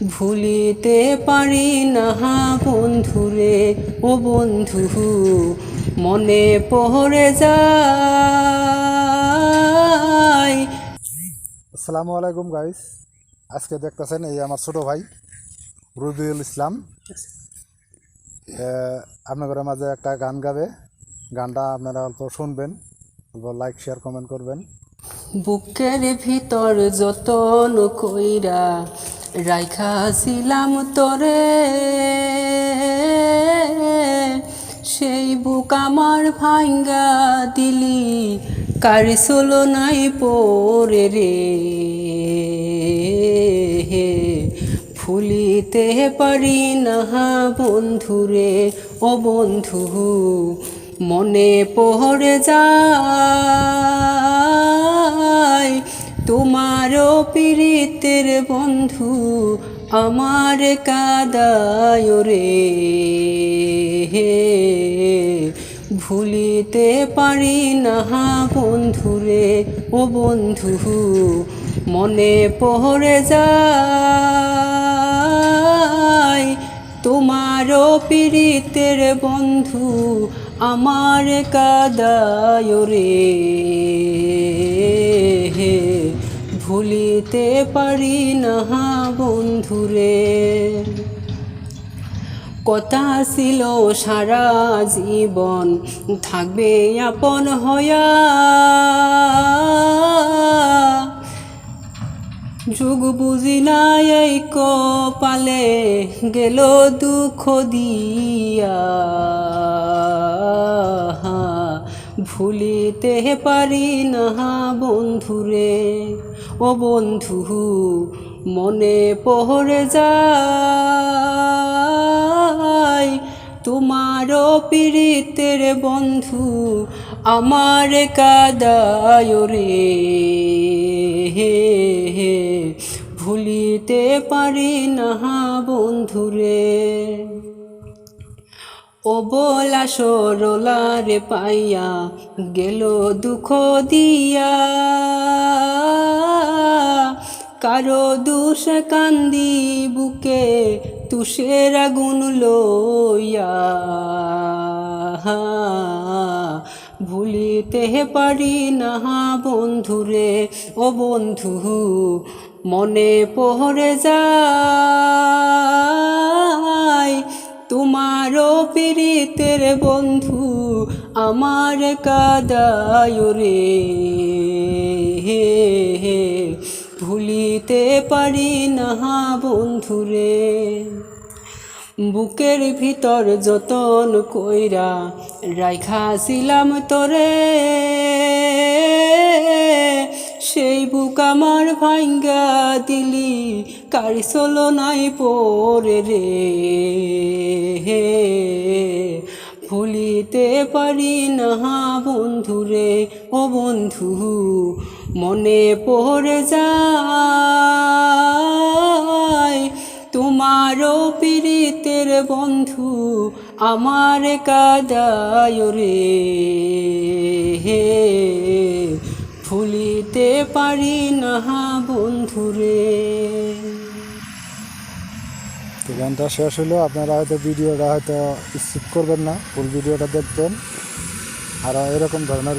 ভুলিতে পারি না বন্ধুরে, ও বন্ধু মনে পড়ে যায়। আসসালামু আলাইকুম গাইস। আজকে দেখতেছেন এই আমার ছোট ভাই রবিউল ইসলাম আপনাদের মাঝে একটা গান গাবে। গানটা আপনারা অল্প শুনবেন, অল্প লাইক শেয়ার কমেন্ট করবেন। বুকের ভিতর যতন কইরা রাইখাছিলাম তোরে, সেই বুক আমার ভাঙ্গা দিলি, কারি চলো নাই পরে রে। ভুলিতে পারি না বন্ধুরে, ও বন্ধু মনে পড়ে যায়। তোমারও পীড়িতের বন্ধু আমার কাদায় রে। ভুলিতে পারি না বন্ধুরে, ও বন্ধু মনে পড়ে যায়। তোমারও পীড়িতের বন্ধু আমার কাদায় রে। ভুলিতে পারি না বন্ধুরে। কথা ছিল সারা জীবন থাকবে আপন হয়া, যুগ বুঝি নাই এই কপালে গেল দুঃখ দিয়া। ভুলিতে পারি না বন্ধুরে, ও বন্ধু মনে পড়ে যায়। তোমারও পীড়িতের বন্ধু আমার কাদায় রে। ভুলিতে পারি না বন্ধুরে। ও বলা সরলারে পাইয়া গেল দুঃখ দিয়া, কারো দুষ কান্দি বুকে তুষের আগুন লইয়া। ভুলিতে পারি না বন্ধুরে, ও বন্ধু মনে পড়ে যায়। তোমারও পীড়িতের বন্ধু আমার কাদায় রে। ভুলিতে পারি না বন্ধুরে। বুকের ভিতর যতন কইরা রাইখাছিলাম তোরে, সেই বুক আমার ভাঙ্গা দিলি, কারি চলো নাই পরে রে। ভুলিতে পারি না বন্ধুরে, ও বন্ধু মনে পড়ে যায়। তোমারও পীড়িতের বন্ধু আমার কাদায় রে। ভুলিতে পারি না বন্ধুরে। তো গানটা শেষ হলো। আপনারা হয়তো ভিডিওটা হয়তো স্কিপ করবেন না, ফুল ভিডিওটা দেখবেন। আর এরকম ধরনের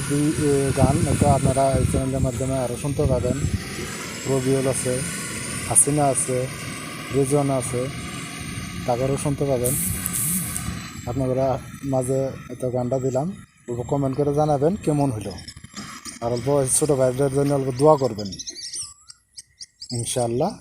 গান হয়তো আপনারা এই চ্যানেলের মাধ্যমে আরও শুনতে পাবেন। রবিউল আছে, হাসিনা আছে, রিজন আছে, তাদেরও শুনতে পাবেন। আপনারা মাঝে এত গানটা দিলাম, অল্প কমেন্ট করে জানাবেন কেমন হলো। আর অল্প ছোটো ভাইদের জন্য অল্প দোয়া করবেন ইনশাআল্লাহ।